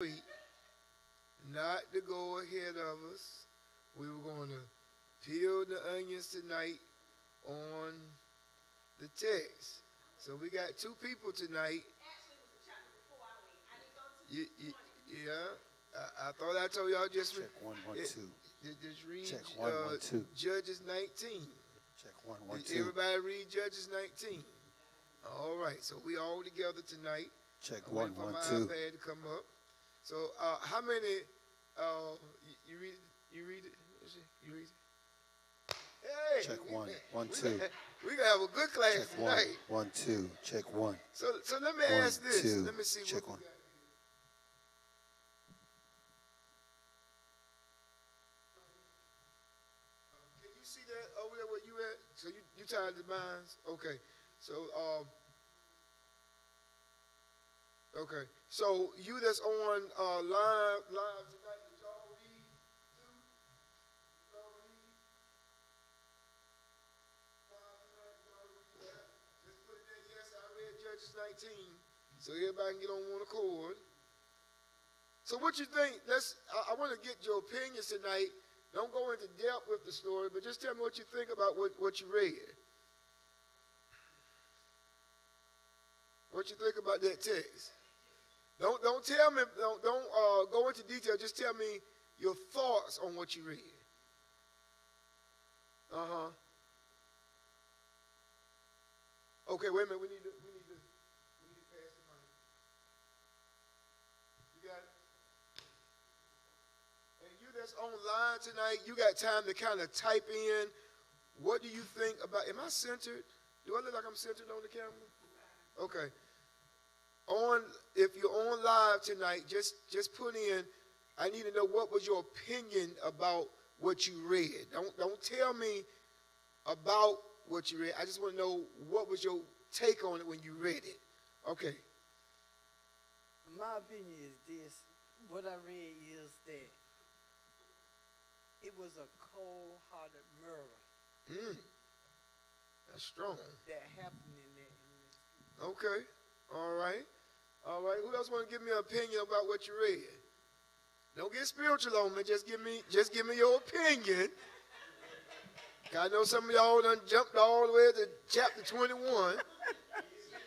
week not to go ahead of us. We were going to peel the onions tonight on the text. So we got two people tonight. You, you, yeah, I thought I told y'all just Check one, one, two. Just read Check one, 2. Judges 19. Check one, Did 2. everybody read Judges 19? All right, so we all together tonight. Check I'm one, waiting for my 2. iPad to come up. So how many? You read it? You read it? You read it? Hey. Check one, 2. We gonna have a good class Check tonight. one, 2. Check one. So let me One, ask this. 2. Let me see Check what one. we got. Can you see that over there where you at? So you tied the binds? Okay. So okay. So you that's on live tonight, did y'all read too? Y'all read? Live tonight, y'all read that? Just put in there, yes, I read Judges 19. So everybody can get on one accord. So what you think? I want to get your opinions tonight. Don't go into depth with the story, but just tell me what you think about what you read. What you think about that text? Don't tell me. Don't go into detail. Just tell me your thoughts on what you read. Okay, wait a minute. We need to pass the mic. You got it. And you that's online tonight, you got time to kind of type in. What do you think about? Am I centered? Do I look like I'm centered on the camera? Okay. If you're on live tonight, just put in. I need to know what was your opinion about what you read. Don't tell me about what you read. I just want to know what was your take on it when you read it. Okay. My opinion is this. What I read is that it was a cold-hearted murder That's strong. that happened in that. Okay. All right. All right. Who else want to give me an opinion about what you read? Don't get spiritual on me. Just give me your opinion. I know some of y'all done jumped all the way to chapter 21,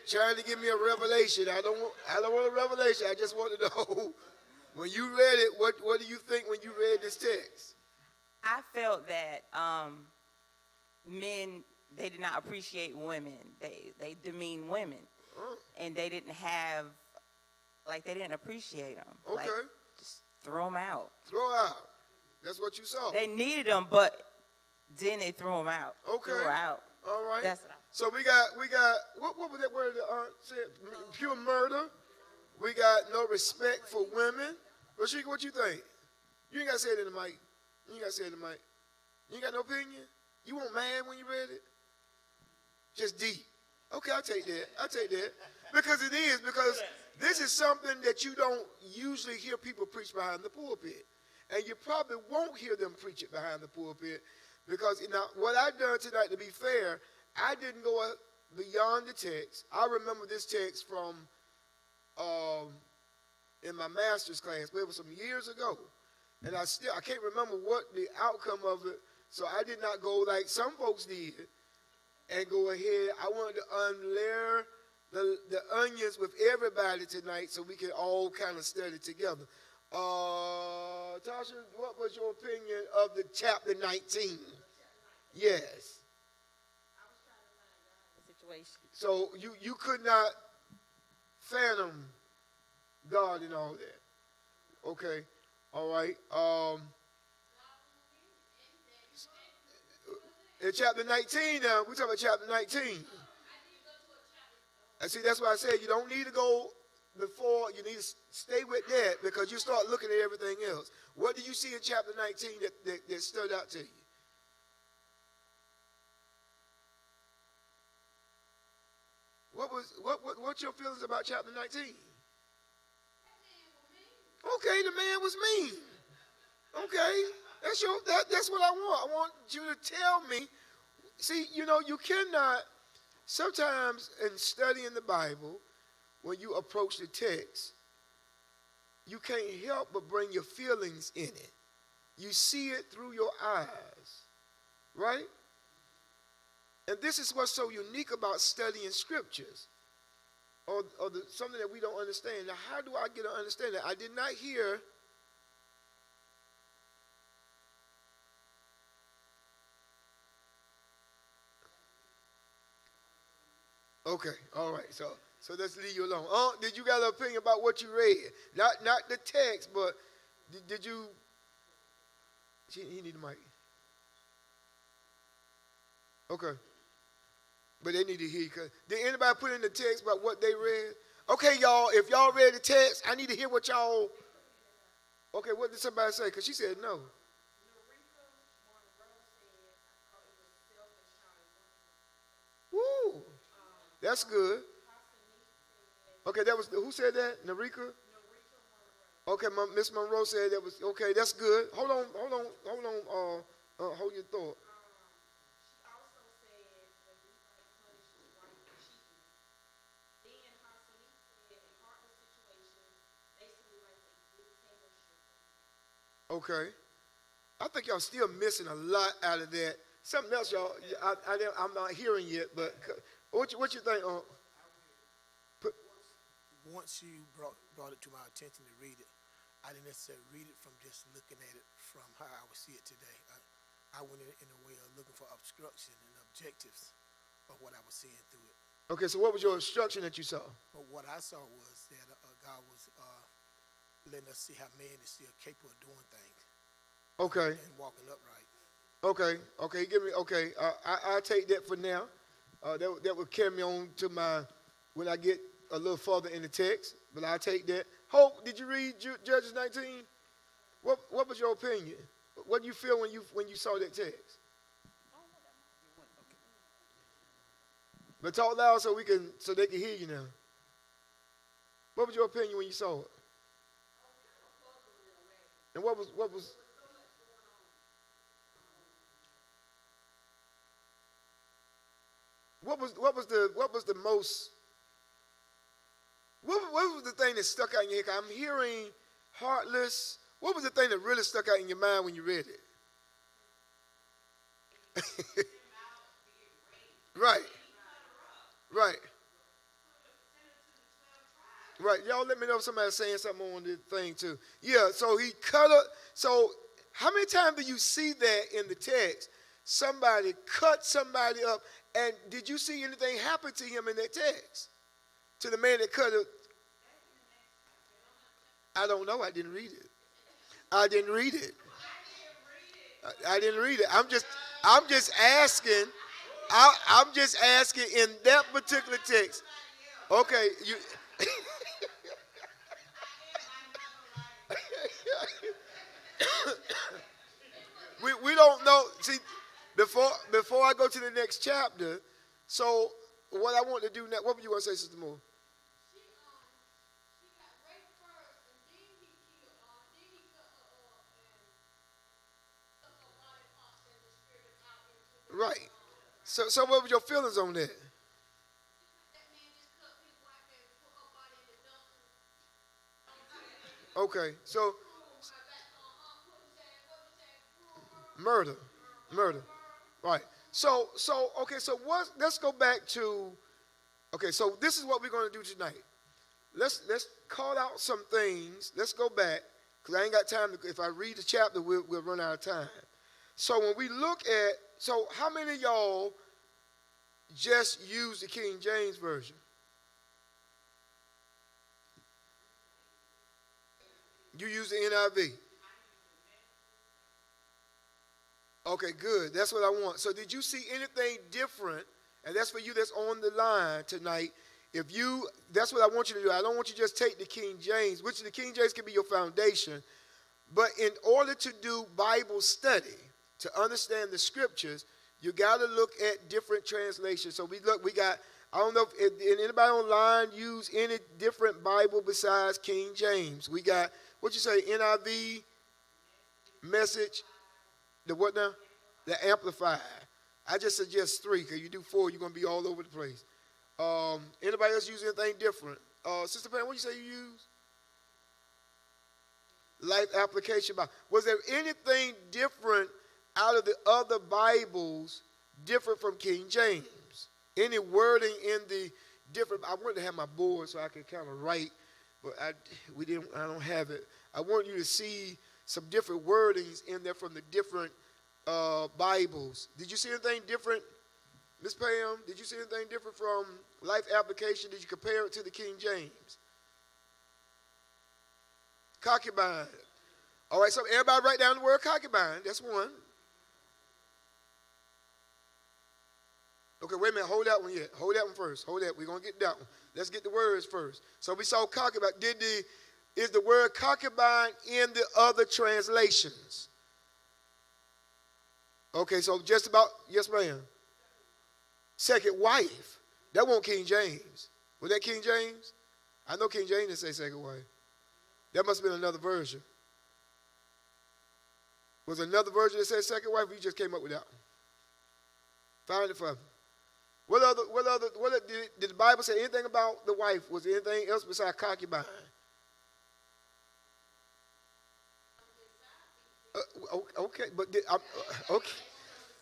trying to give me a revelation. I don't want a revelation. I just want to know when you read it, what do you think when you read this text? I felt that men, they did not appreciate women. They demean women. And they didn't have, they didn't appreciate them. Okay. Like, just throw them out. Throw out. That's what you saw. They needed them, but then they threw them out. Okay. Threw her out. All right. That's what I So we got what was that word that aunt said? Pure murder. We got no respect for women. Rashika, what you think? You ain't got to say it in the mic. You ain't got to say it in the mic. You ain't got no opinion? You weren't mad when you read it? Just deep. Okay, I'll take that. Because this is something that you don't usually hear people preach behind the pulpit. And you probably won't hear them preach it behind the pulpit. Because what I've done tonight, to be fair, I didn't go beyond the text. I remember this text from in my master's class, but it was some years ago. And I can't remember what the outcome of it, so I did not go like some folks did and go ahead. I wanted to unlayer the onions with everybody tonight so we can all kind of study together. Tasha, what was your opinion of the chapter 19? Yes. I was trying to find out the situation. So you could not fathom God and all that. Okay. All right. In chapter 19 now, we're talking about chapter 19. And see, that's why I said you don't need to go before, you need to stay with that because you start looking at everything else. What do you see in chapter 19 that stood out to you? What's your feelings about chapter 19? Okay, the man was mean. Okay, that's what I want. I want you to tell me. See, you cannot, sometimes in studying the Bible, when you approach the text, you can't help but bring your feelings in it. You see it through your eyes, right? And this is what's so unique about studying scriptures, or something that we don't understand. Now, how do I get to understand that? I did not hear. Okay, all right. So let's leave you alone. Did you got an opinion about what you read? Not the text, but did you? He need a mic. Okay. But they need to hear you. Did anybody put in the text about what they read? Okay, y'all, if y'all read the text, I need to hear what y'all. Okay, what did somebody say? Because she said no. Woo. That's good. Okay, that was who said that? Narika? Okay, Miss Monroe said that was okay. That's good. Hold on. Hold your thought. Okay. I think y'all still missing a lot out of that. Something else, y'all. I'm not hearing yet, but what you think? Once you brought it to my attention to read it, I didn't necessarily read it from just looking at it from how I would see it today. I went in a way of looking for obstruction and objectives of what I was seeing through it. Okay, so what was your instruction that you saw? But what I saw was that God was letting us see how man is still capable of doing things. Okay. And walking upright. Okay. Give me. Okay, I'll take that for now. That will carry me on to when I get a little further in the text. But I'll take that. Hope, did you read Judges 19? What was your opinion? What do you feel when you saw that text? But talk loud so they can hear you now. What was your opinion when you saw it? And what was what was the thing that stuck out in your head? I'm hearing heartless. What was the thing that really stuck out in your mind when you read it? Right. Y'all let me know if somebody's saying something on the thing too. Yeah, so he cut up. So how many times do you see that in the text? Somebody cut somebody up. And did you see anything happen to him in that text? To the man that cut it? I don't know. I didn't read it. I didn't read it. I'm just asking. I'm just asking in that particular text. Okay, you. we don't know. See, before I go to the next chapter, so what I want to do now. What would you want to say, Sister Moore? Right. So what were your feelings on that? Okay, so murder. Right. So okay, so let's go back to okay, so this is what we're going to do tonight. Let's call out some things. Let's go back, because I ain't got time if I read the chapter, we'll run out of time. So when we look at, so how many of y'all just use the King James Version? You use the NIV? Okay, good. That's what I want. So did you see anything different? And that's for you that's on the line tonight. That's what I want you to do. I don't want you to just take the King James, which the King James can be your foundation. But in order to do Bible study, to understand the scriptures, you got to look at different translations. So we got, I don't know if anybody online use any different Bible besides King James. We got, what you say, NIV, Message, the what now? The Amplified. I just suggest 3, because you do 4, you're going to be all over the place. Anybody else use anything different? Sister Pam, what you say you use? Life Application Bible. Was there anything different out of the other Bibles different from King James? Any wording in the different? I wanted to have my board so I could kind of write, but I don't have it. I want you to see some different wordings in there from the different Bibles. Did you see anything different, Miss Pam? Did you see anything different from Life Application? Did you compare it to the King James? Concubine. All right, so everybody write down the word concubine. That's one. Okay, wait a minute. Hold that one yet. Hold that one first. Hold that. We're going to get that one. Let's get the words first. So we saw concubine. Is the word concubine in the other translations? Okay, so just about, yes, ma'am. Second wife. That wasn't King James. Was that King James? I know King James didn't say second wife. That must have been another version. Was there another version that said second wife, or you just came up with that one? Find it for me. Did the Bible say anything about the wife? Was there anything else besides concubine? Okay, but okay.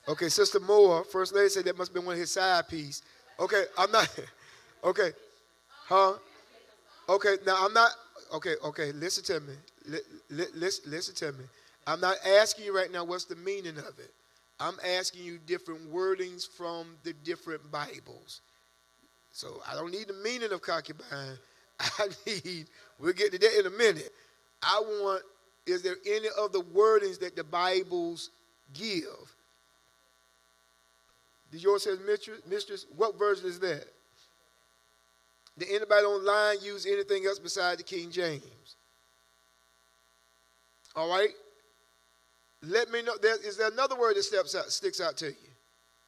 Okay, Sister Moore, First Lady said that must have been one of his side pieces. Okay, I'm not. Okay, huh? Okay, now I'm not. Okay, listen to me. Listen to me. I'm not asking you right now what's the meaning of it. I'm asking you different wordings from the different Bibles. So I don't need the meaning of concubine. We'll get to that in a minute. Is there any of the wordings that the Bibles give? Did yours say mistress? What version is that? Did anybody online use anything else besides the King James? All right. Let me know. Is there another word that sticks out to you?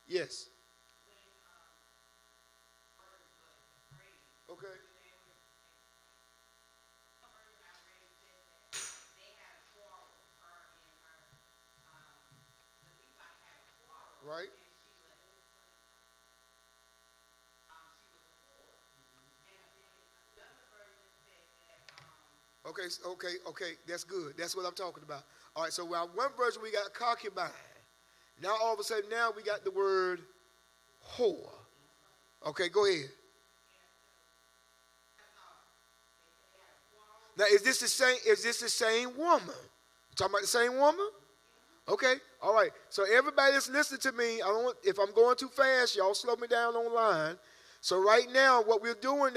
Yes. Okay. Right. Okay, that's good. That's what I'm talking about. All right, so while one version we got concubine. Now all of a sudden now we got the word whore. Okay, go ahead. Now is this the same woman? You talking about the same woman? Okay, all right. So everybody that's listening to me, if I'm going too fast, y'all slow me down online. So right now, what we're doing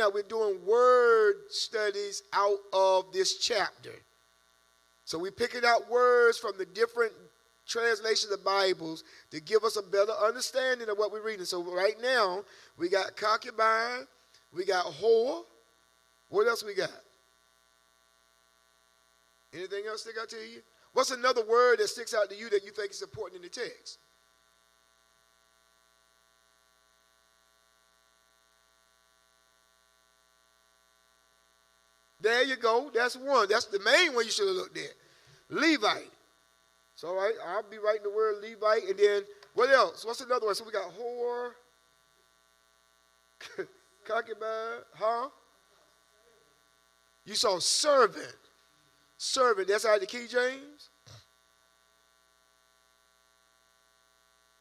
word studies out of this chapter. So we're picking out words from the different translations of Bibles to give us a better understanding of what we're reading. So right now, we got concubine, we got whore. What else we got? Anything else stick out to you? What's another word that sticks out to you that you think is important in the text? There you go. That's one. That's the main one you should have looked at. Levite. So all right, I'll be writing the word Levite. And then what else? What's another one? So we got whore, concubine, huh? You saw servant. Servant. That's out of the King James?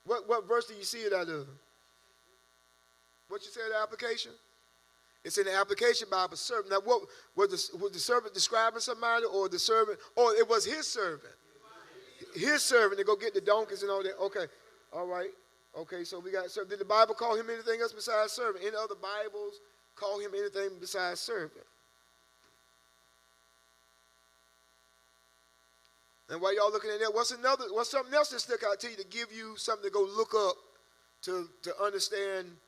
What verse do you see it out of? What you say in the application? It's in the application Bible, servant. Now, what was the servant describing somebody, or the servant? Or it was his servant. His servant to go get the donkeys and all that. Okay, all right. Okay, so we got. So did the Bible call him anything else besides servant? Any other Bibles call him anything besides servant? And while y'all looking at that, what's something else that stuck out to you to give you something to go look up to understand?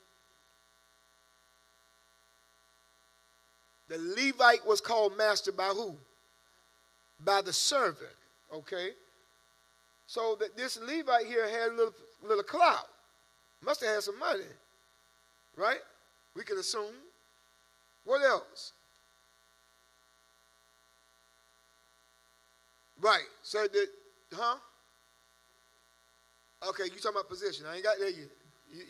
The Levite was called master by who? By the servant. Okay. So that this Levite here had a little clout. Must have had some money. Right? We can assume. What else? Right. So huh? Okay, you talking about position. I ain't got there yet.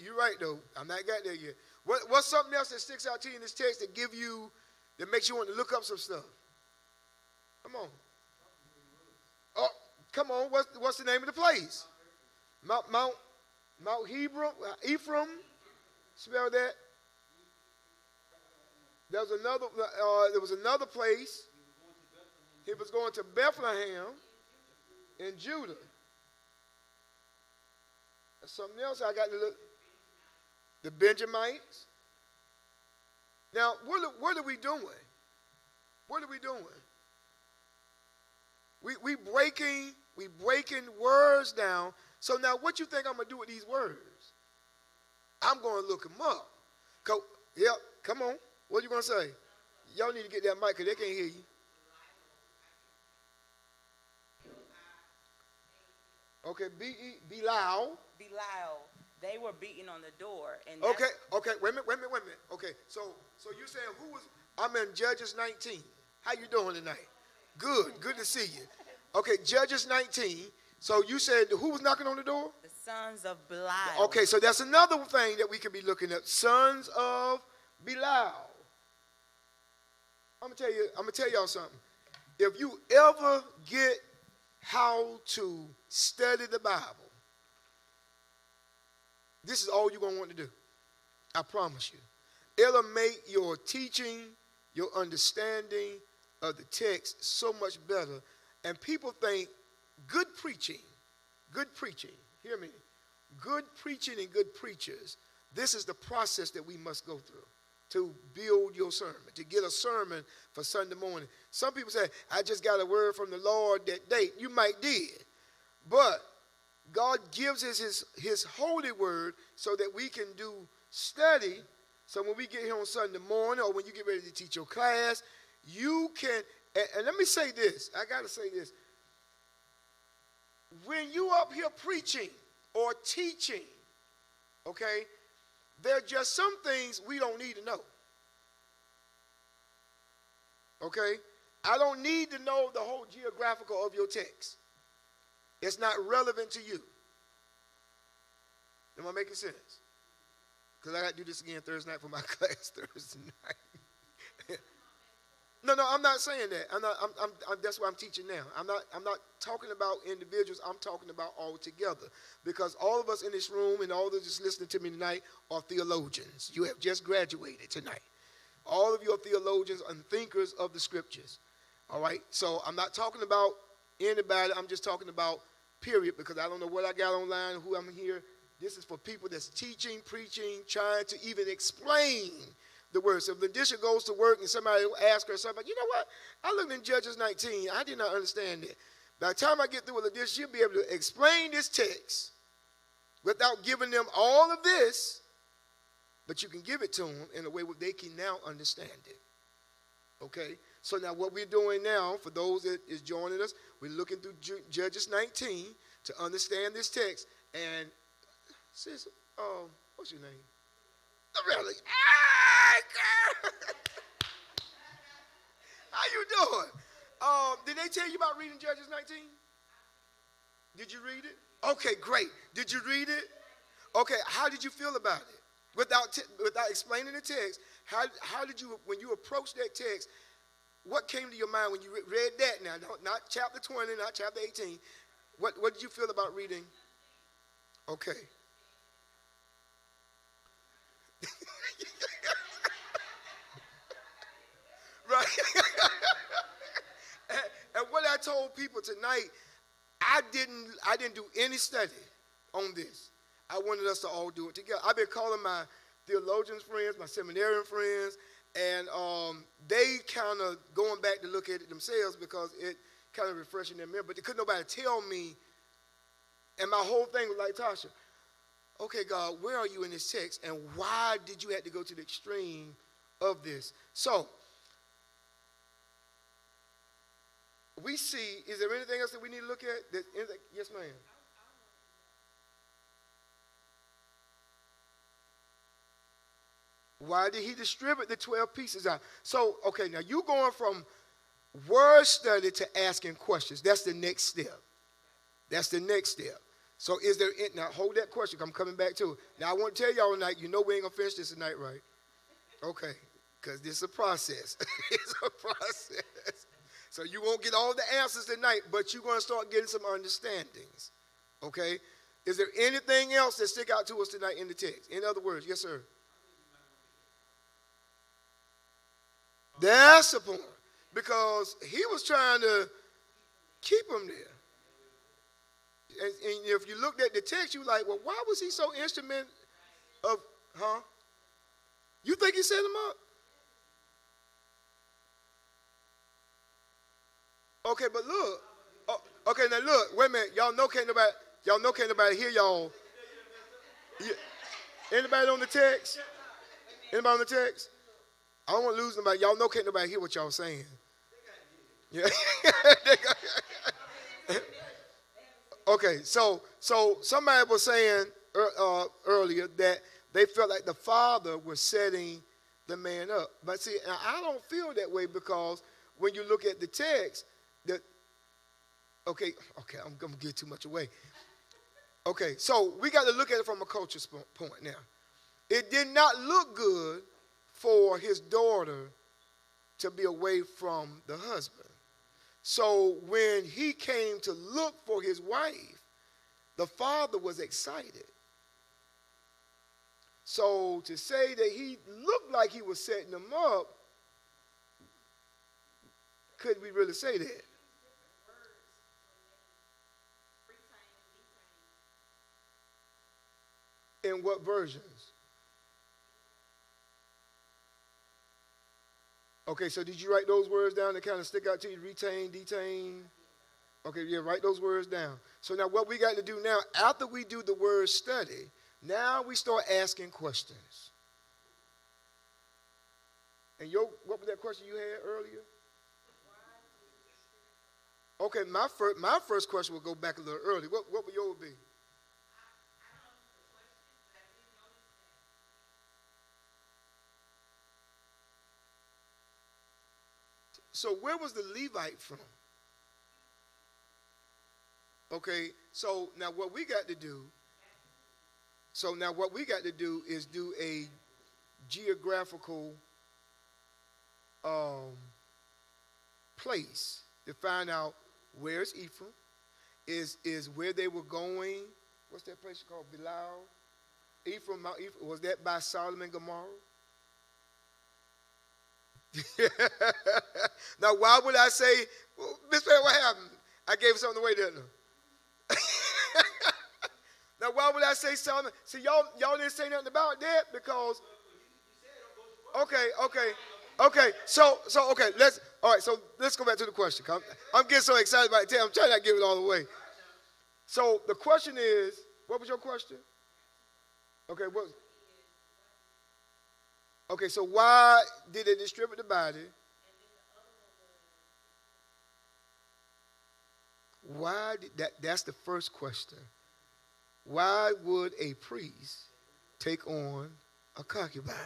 You're right though. I'm not got there yet. What's something else that sticks out to you in this text that makes you want to look up some stuff? Come on. Come on, what's the name of the place? Mount Ephraim. Spell that. There was another place. He was going to Bethlehem in Judah. There's something else I got to look. The Benjamites. Now, what are we doing? What are we doing? We breaking words down. So now what you think I'm going to do with these words? I'm going to look them up. Come on. What are you going to say? Y'all need to get that mic because they can't hear you. Okay, be loud. Be loud. They were beating on the door. And Okay, wait a minute. Okay, so you're saying who was, I'm in Judges 19. How you doing tonight? Good to see you. Okay, Judges 19. So you said who was knocking on the door? the sons of Belial. Okay, so that's another thing that we could be looking at. Sons of Belial. I'm gonna tell y'all something. If you ever get how to study the Bible, this is all you're gonna want to do. I promise you. It'll make your teaching, your understanding of the text so much better. And people think good preaching, hear me, good preaching and good preachers, this is the process that we must go through to build your sermon, to get a sermon for Sunday morning. Some people say, I just got a word from the Lord that day. You might did, but God gives us his holy word so that we can do study. So when we get here on Sunday morning or when you get ready to teach your class, you can, and let me say this, I got to say this. When you up here preaching or teaching, okay, there are just some things we don't need to know. Okay? I don't need to know the whole geographical of your text. It's not relevant to you. Am I making sense? Because I got to do this again Thursday night for my class Thursday night. No, I'm not saying that. That's what I'm teaching now. I'm not talking about individuals. I'm talking about all together. Because all of us in this room and all of us listening to me tonight are theologians. You have just graduated tonight. All of you are theologians and thinkers of the scriptures. All right? So I'm not talking about anybody. I'm just talking about period, because I don't know what I got online, who I'm here. This is for people that's teaching, preaching, trying to even explain the word. So if Ladisha goes to work and somebody will ask her something, you know what? I looked in Judges 19. I did not understand it. By the time I get through with Ladisha, she'll be able to explain this text without giving them all of this, but you can give it to them in a way where they can now understand it. Okay? So now what we're doing now, for those that is joining us, we're looking through Judges 19 to understand this text. And sis, what's your name? Really? Hey, girl! How you doing? Did they tell you about reading Judges 19? Did you read it? Okay, great. Did you read it? Okay, how did you feel about it? Without explaining the text, how did you, when you approached that text, what came to your mind when you read that now? Not chapter 20, not chapter 18. What did you feel about reading? Okay. Right. and what I told people tonight, I didn't do any study on this. I wanted us to all do it together. I've been calling my theologians friends, my seminarian friends, and they kind of going back to look at it themselves because it kind of refreshing their memory. But they couldn't nobody tell me, and my whole thing was like, Tasha, okay, God, where are you in this text, and why did you have to go to the extreme of this? So, we see, is there anything else that we need to look at? Yes, ma'am. Why did he distribute the 12 pieces out? So, okay, now you're going from word study to asking questions. That's the next step. That's the next step. So is there, now hold that question, I'm coming back to it. Now I want to tell y'all tonight, you know we ain't going to finish this tonight, right? Okay, because this is a process. It's a process. So you won't get all the answers tonight, but you're going to start getting some understandings. Okay? Is there anything else that stick out to us tonight in the text? In other words, yes, sir. That's the point. Because he was trying to keep them there. And if you looked at the text, you were like, well, why was he so instrument of, huh? You think he set them up? Okay, but look. Oh, okay, now look. Wait a minute. Y'all know can't nobody hear y'all. Anybody on the text? Anybody on the text? I don't want to lose nobody. Y'all know can't nobody hear what y'all saying. Yeah. Okay, so somebody was saying earlier that they felt like the father was setting the man up. But see, I don't feel that way because when you look at the text, okay, I'm going to give too much away. Okay, so we got to look at it from a culture point now. It did not look good for his daughter to be away from the husband. So when he came to look for his wife, the father was excited. So to say that he looked like he was setting them up, could we really say that? In what versions? Okay, so did you write those words down that kind of stick out to you? Retain, detain? Okay, yeah, write those words down. So now what we got to do now, after we do the word study, now we start asking questions. And what was that question you had earlier? Okay, my first question will go back a little early. What would yours be? So where was the Levite from? Okay, so now what we got to do is do a geographical place to find out where's Ephraim, is where they were going. What's that place called? Bilal? Mount Ephraim, was that by Sodom and Gomorrah? Now, why would I say, well, Miss Perry, what happened? I gave something away, didn't I? Now, why would I say something? See, y'all didn't say nothing about that because. Okay. So okay. Let's go back to the question. I'm getting so excited about it. I'm trying not to give it all away. So the question is, what was your question? Okay, what? Okay, so why did they distribute the body? Why did that's the first question. Why would a priest take on a concubine?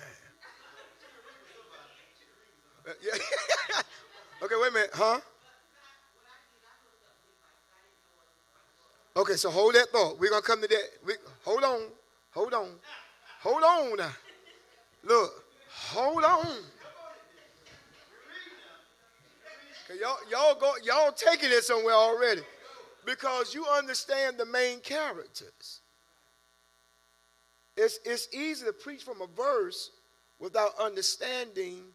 Okay, wait a minute, huh? Okay, so hold that thought. We're going to come to that. Hold on now. Look, hold on. Y'all taking it somewhere already because you understand the main characters. It's easy to preach from a verse without understanding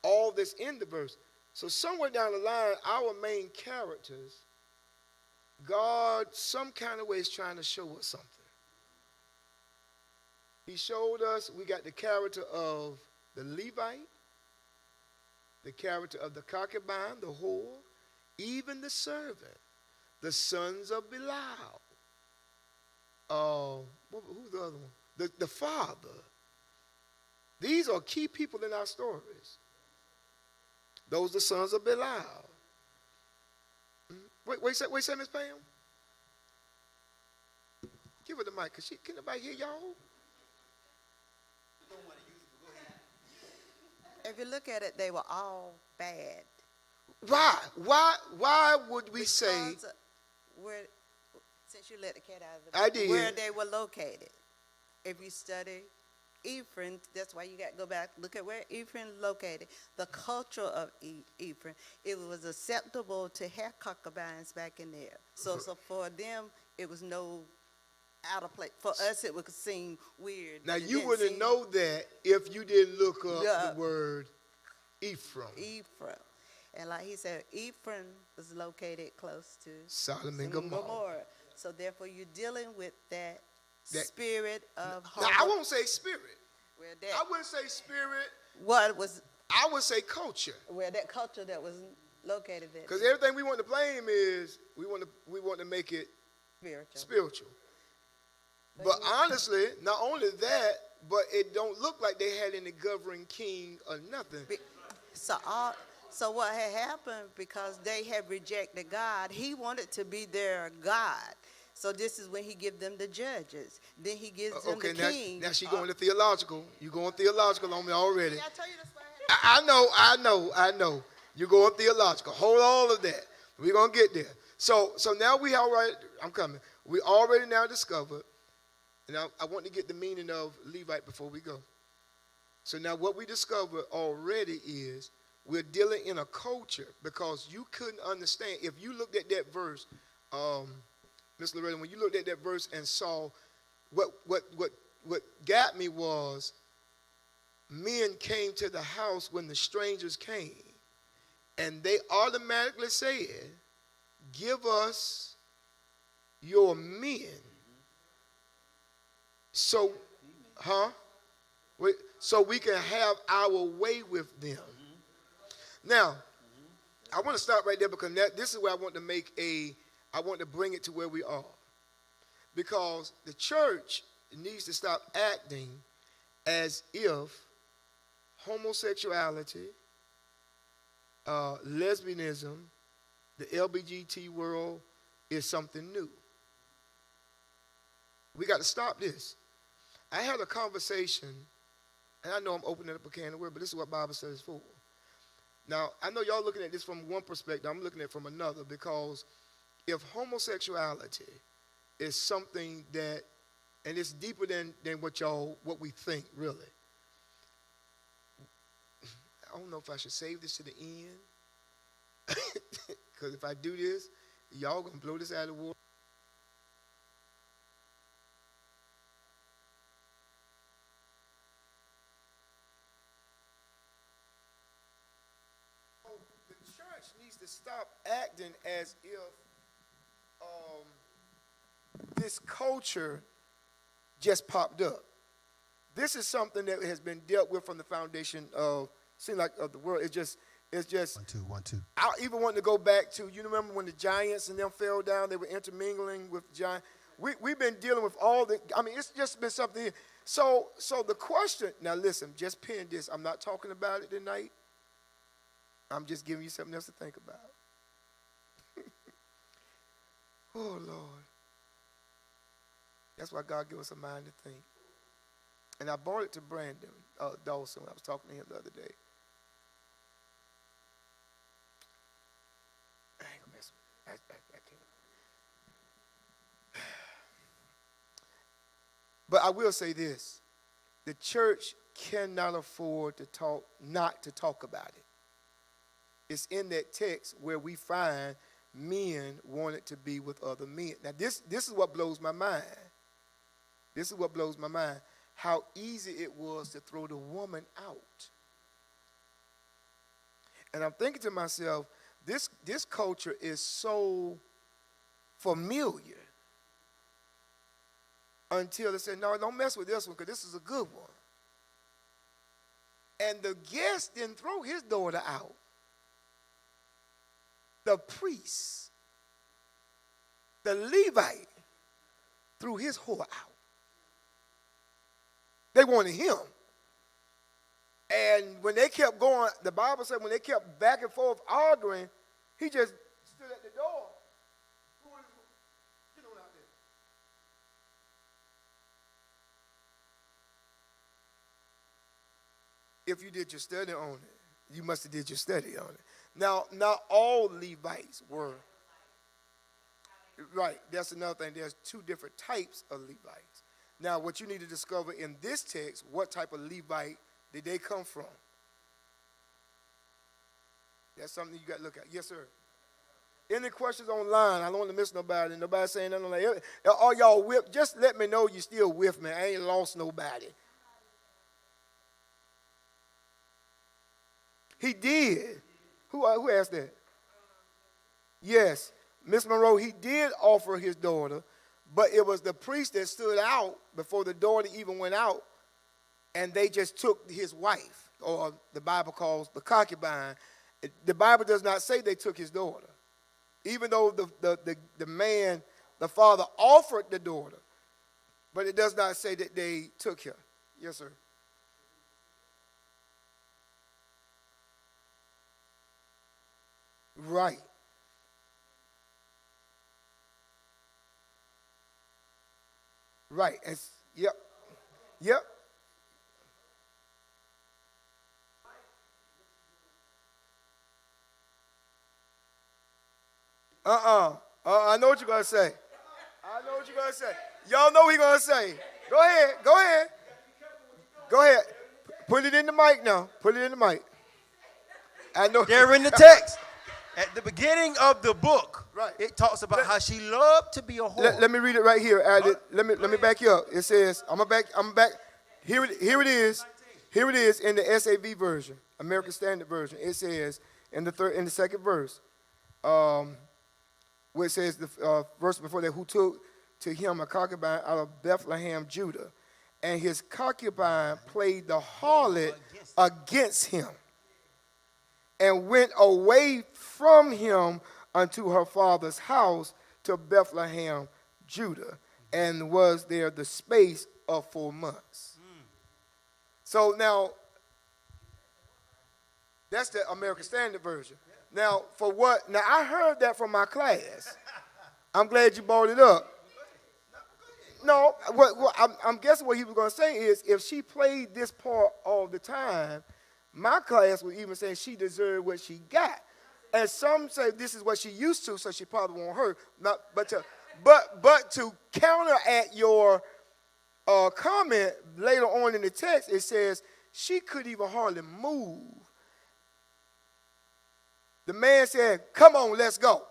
all that's in the verse. So somewhere down the line, our main characters, God some kind of way is trying to show us something. He showed us we got the character of the Levite, the character of the concubine, the whore, even the servant, the sons of Belial. Who's the other one? The father. These are key people in our stories. Those are the sons of Belial. Wait, Miss Pam? Give her the mic, because can nobody hear y'all? If you look at it, they were all bad. Why? Why would we say? Where, since you let the cat out of the I bag, did. where they were located. If you study Ephraim, that's why you got to go back, look at where Ephraim located. The culture of Ephraim, it was acceptable to have concubines back in there. So for them, it was no out of place. For us, it would seem weird. Now, It you didn't wouldn't seem- know that if you didn't look up Yeah. the word Ephraim. Ephraim. And like he said, Ephraim was located close to Sodom and Sodom Gomorrah. So therefore, you're dealing with that That- spirit of Now, I won't say spirit. where I that wouldn't say spirit. what was I would say culture. where that culture that was located at Because everything we want to blame is we want to make it spiritual. spiritual. But honestly, not only that, but it don't look like they had any governing king or nothing. So what had happened, because they had rejected God, he wanted to be their God. So this is when he gives them the judges. Then he gives them Okay, the king. now she going to theological. You going theological on me already. I tell you that's why I had I know. You going theological. Hold all of that. We're gonna get there. So now we already. I'm coming. We already now discovered. And I want to get the meaning of Levite before we go. So now what we discovered already is we're dealing in a culture, because you couldn't understand if you looked at that verse, Miss Loretta, when you looked at that verse and saw what got me was men came to the house when the strangers came, and they automatically said, give us your men. So, so we can have our way with them. Now, I want to stop right there, because this is where I want to bring it to where we are. Because the church needs to stop acting as if homosexuality, lesbianism, the LGBT world is something new. We got to stop this. I had a conversation, and I know I'm opening up a can of worms, but this is what Bible says for. Now, I know y'all looking at this from one perspective. I'm looking at it from another, because if homosexuality is something that, and it's deeper than what we think, really. I don't know if I should save this to the end, because if I do this, y'all gonna blow this out of the water. The church needs to stop acting as if this culture just popped up. This is something that has been dealt with from the foundation of, of the world. It's just. 1 2. I even want to go back to, you remember when the giants and them fell down, they were intermingling with giants. We've been dealing with all the, it's just been something. So the question, now listen, just pin this. I'm not talking about it tonight. I'm just giving you something else to think about. Oh, Lord. That's why God gave us a mind to think. And I brought it to Brandon Dawson when I was talking to him the other day. I ain't gonna mess with it. I can't. But I will say this. The church cannot afford not to talk about it. It's in that text where we find men wanted to be with other men. Now, this is what blows my mind. This is what blows my mind. How easy it was to throw the woman out. And I'm thinking to myself, this culture is so familiar until they said, no, don't mess with this one, because this is a good one. And the guest didn't throw his daughter out. The priest, the Levite, threw his whore out. They wanted him. And when they kept going, the Bible said when they kept back and forth arguing, he just stood at the door. Get on out there. If you did your study on it, you must have did your study on it. Now, not all Levites were. Right, that's another thing. There's two different types of Levites. Now, what you need to discover in this text, what type of Levite did they come from? That's something you got to look at. Yes, sir. Any questions online? I don't want to miss nobody. Nobody saying nothing like, all y'all with, just let me know you still with me. I ain't lost nobody. He did. Who asked that? Yes. Miss Monroe, he did offer his daughter, but it was the priest that stood out before the daughter even went out, and they just took his wife, or the Bible calls the concubine. The Bible does not say they took his daughter. Even though the man, the father, offered the daughter, but it does not say that they took her. Yes, sir. Right. Right. Yep. Yep. I know what you're going to say. I know what you're going to say. Y'all know what he's going to say. Go ahead. Go ahead. Go ahead. Put it in the mic now. Put it in the mic. I know. There in the text. At the beginning of the book, Right. it talks about how she loved to be a whore. Let me read it right here. Let me back you up. It says, I'm back. Here it is. Here it is in the SAV version, American Standard Version. It says in the second verse, where it says the verse before that, who took to him a concubine out of Bethlehem, Judah, and his concubine played the harlot against him, and went away from him unto her father's house to Bethlehem, Judah, and was there the space of 4 months. So now, that's the American Standard Version. Now, now I heard that from my class. I'm glad you brought it up. No, I'm guessing what he was going to say is, if she played this part all the time, my class would even say she deserved what she got. And some say this is what she used to, so she probably won't hurt. But to counteract your comment later on in the text, it says she couldn't even hardly move. The man said, "Come on, let's go."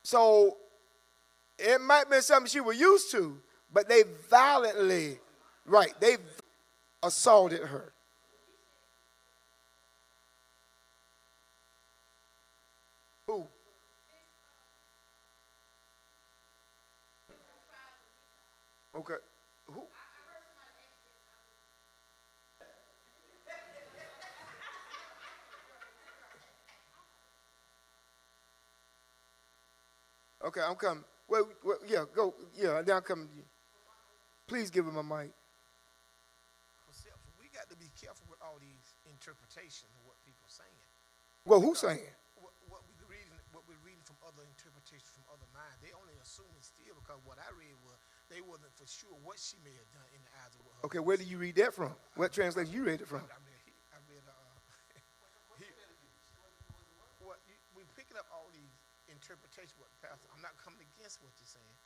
So it might have been something she was used to, but they violently, they assaulted her. Who? Okay. Who? Okay, I'm coming. Well, yeah, go. Yeah, now I'm coming to you. Please give him a mic. We got to be careful with all these interpretations of what people are saying. Well, who's saying? What we're reading from other interpretations from other minds, they only assuming still because what I read was they wasn't for sure what she may have done in the eyes of what her. Okay, where did you read that from? What translation you read it from? We're picking up all these interpretations. What Pastor, I'm not coming against what you're saying,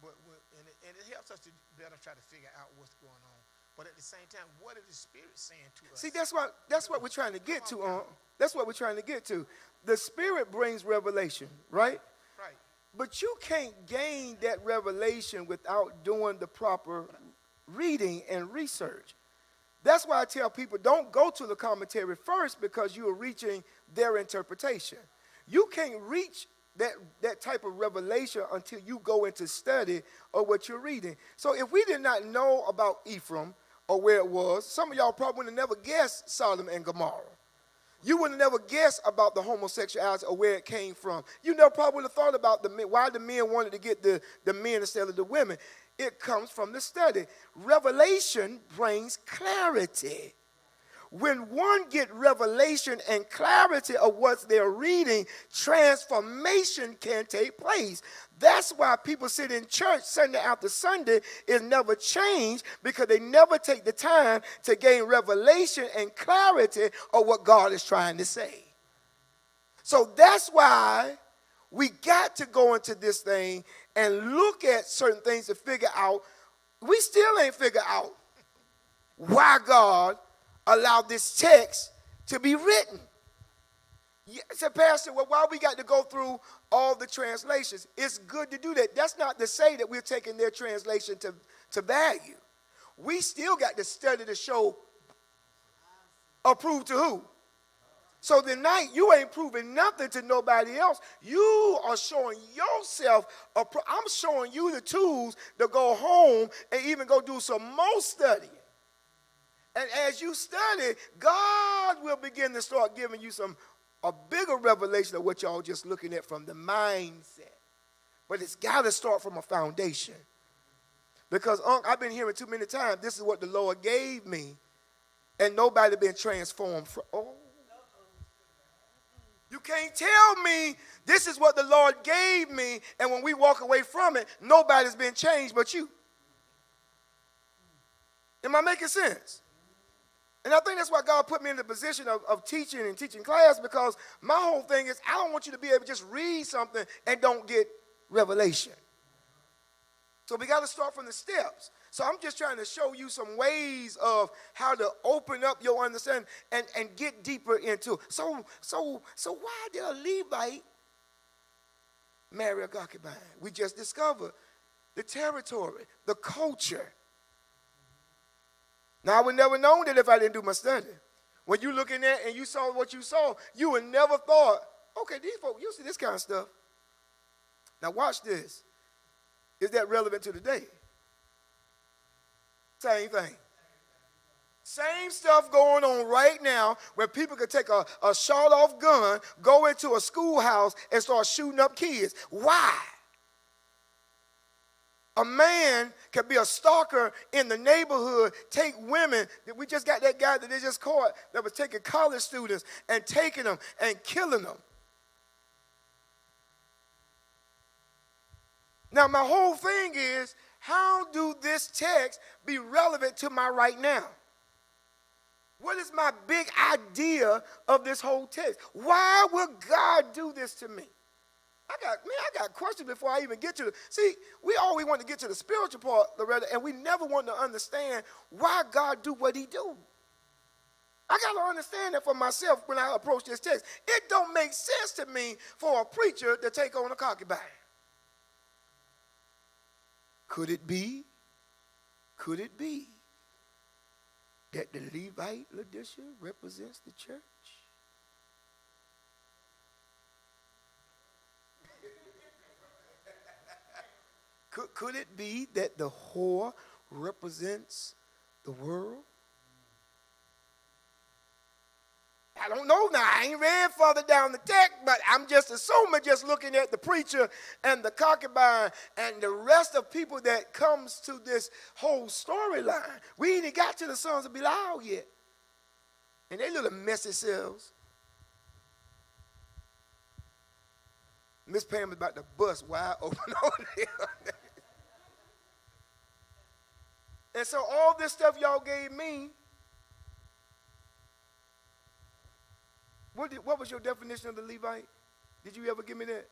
but and it helps us to better try to figure out what's going on. But at the same time, what is the Spirit saying to us? See, that's what we're trying to get to. That's what we're trying to get to. The Spirit brings revelation, right? Right. But you can't gain that revelation without doing the proper reading and research. That's why I tell people, don't go to the commentary first, because you are reaching their interpretation. You can't reach that type of revelation until you go into study of what you're reading. So if we did not know about Ephraim or where it was, some of y'all probably would have never guessed Sodom and Gomorrah. You would have never guessed about the homosexuality or where it came from. You never probably would have thought about why the men wanted to get the men instead of the women. It comes from the study. Revelation brings clarity. When one get revelation and clarity of what they're reading, transformation can take place. That's why people sit in church Sunday after Sunday is never changed, because they never take the time to gain revelation and clarity of what God is trying to say. So that's why we got to go into this thing and look at certain things to figure out we still ain't figured out why God allowed this text to be written. Yeah, I said, Pastor, well, why we got to go through all the translations? It's good to do that. That's not to say that we're taking their translation to value. We still got to study to show approved to who? So tonight, you ain't proving nothing to nobody else. You are showing yourself. I'm showing you the tools to go home and even go do some more studying. And as you study, God will begin to start giving you a bigger revelation of what y'all just looking at from the mindset. But it's got to start from a foundation. Because, I've been hearing too many times, this is what the Lord gave me, and nobody been transformed from. You can't tell me this is what the Lord gave me, and when we walk away from it, nobody's been changed but you. Am I making sense? And I think that's why God put me in the position of teaching and teaching class, because my whole thing is I don't want you to be able to just read something and don't get revelation. So we got to start from the steps. So I'm just trying to show you some ways of how to open up your understanding and get deeper into it. So why did a Levite marry a concubine? We just discovered the territory, the culture. Now, I would never known that if I didn't do my study. When you looking at and you saw what you saw, you would never thought, okay, these folks, you see this kind of stuff. Now watch this. Is that relevant to today? Same thing. Same stuff going on right now where people could take a shot-off gun, go into a schoolhouse, and start shooting up kids. Why? A man can be a stalker in the neighborhood, take women. We just got that guy that they just caught that was taking college students and taking them and killing them. Now, my whole thing is, how do this text be relevant to my right now? What is my big idea of this whole text? Why would God do this to me? I got questions before I even get to it. See, we always want to get to the spiritual part, Loretta, and we never want to understand why God do what he do. I got to understand that for myself when I approach this text. It don't make sense to me for a preacher to take on a concubine. Could it be that the Levite Laodicea represents the church? Could it be that the whore represents the world? I don't know now. I ain't read further down the text, but I'm just assuming, just looking at the preacher and the concubine and the rest of people that comes to this whole storyline. We ain't got to the sons of Belial yet. And they little messy selves. Miss Pam is about to bust wide open on them. And so all this stuff y'all gave me, what was your definition of the Levite? Did you ever give me that?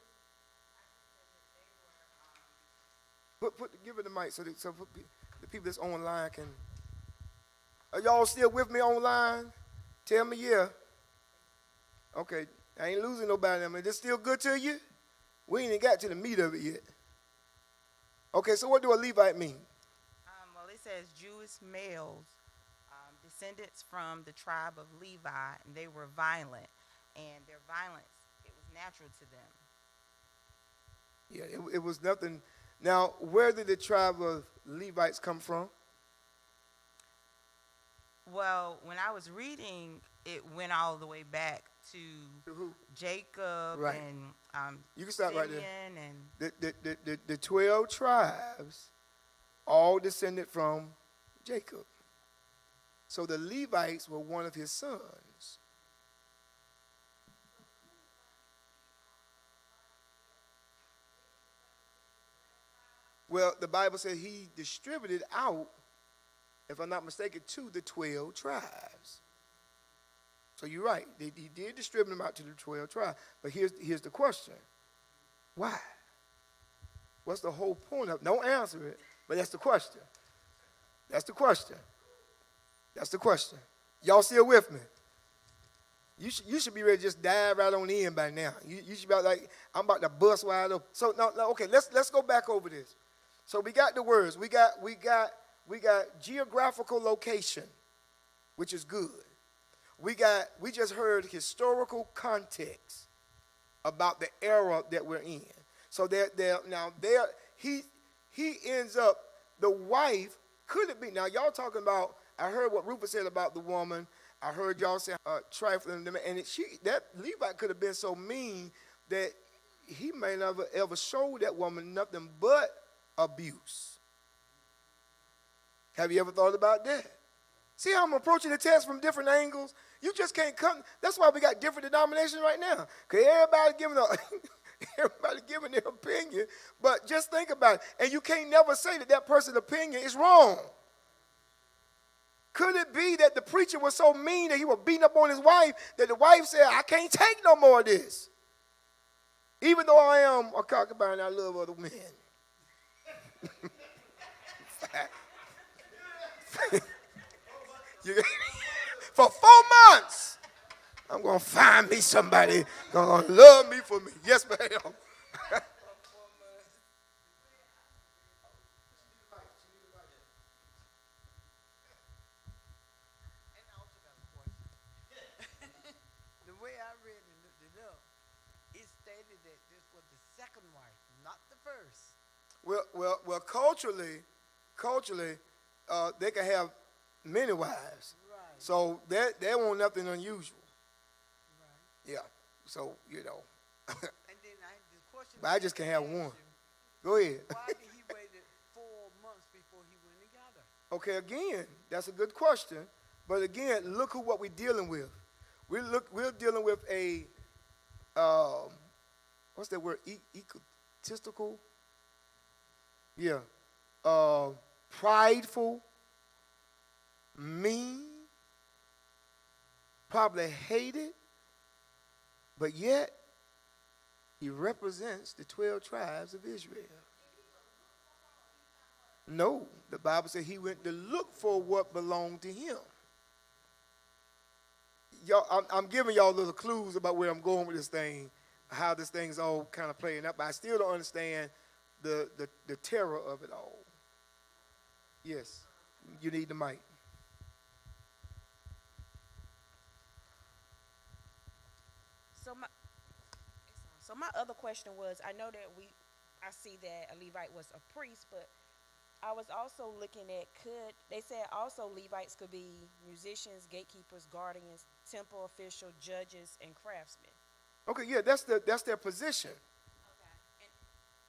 Give it the mic so the people that's online can. Are y'all still with me online? Tell me yeah. Okay, I ain't losing nobody. I mean, this still good to you? We ain't got to the meat of it yet. Okay, so what do a Levite mean? Well, it says Jewish males, descendants from the tribe of Levi, and they were violent, and their violence, it was natural to them. Yeah, it was nothing. Now, where did the tribe of Levites come from? Well, when I was reading, it went all the way back to who? Jacob, right. And you can stop right Simeon there. And The 12 tribes all descended from Jacob. So the Levites were one of his sons. Well, the Bible says he distributed out, if I'm not mistaken, to the 12 tribes. So you're right. He did distribute them out to the 12 tribes. But here's the question. Why? What's the whole point of it? Don't answer it, but that's the question. That's the question. That's the question. Y'all still with me? You should be ready to just dive right on in by now. You should be like, I'm about to bust wide open. So no, okay, let's go back over this. So we got the words. We got geographical location, which is good. We just heard historical context about the era that we're in. So he ends up, the wife, could it be, now y'all talking about, I heard what Rufus said about the woman, I heard y'all say trifling, and that Levite could have been so mean that he may never ever show that woman nothing but abuse. Have you ever thought about that? See how I'm approaching the text from different angles? You just can't come. That's why we got different denominations right now. Because everybody giving their opinion. But just think about it. And you can't never say that person's opinion is wrong. Could it be that the preacher was so mean that he was beating up on his wife that the wife said, I can't take no more of this? Even though I am a concubine, I love other men. For 4 months, I'm going to find me somebody going to love me for me. Yes, ma'am. The way I read and looked it up, it stated that this was the second wife, not the first. Well, culturally, they can have many wives. Right. So that won't nothing unusual. Right. Yeah. So, And then the question. But I just can't have one. Go ahead. Why did he wait 4 months before he went and got her? Okay, again, that's a good question. But again, look what we're dealing with. We're dealing with a, what's that word? Egotistical? Yeah. Prideful, mean, probably hated, but yet he represents the 12 tribes of Israel. No, the Bible said he went to look for what belonged to him. Y'all, I'm giving y'all little clues about where I'm going with this thing, how this thing's all kind of playing up. But I still don't understand the terror of it all. Yes, you need the mic. So my other question was, I know that I see that a Levite was a priest, but I was also looking at, they said also Levites could be musicians, gatekeepers, guardians, temple official, judges, and craftsmen. Okay, yeah, that's their position. Okay. And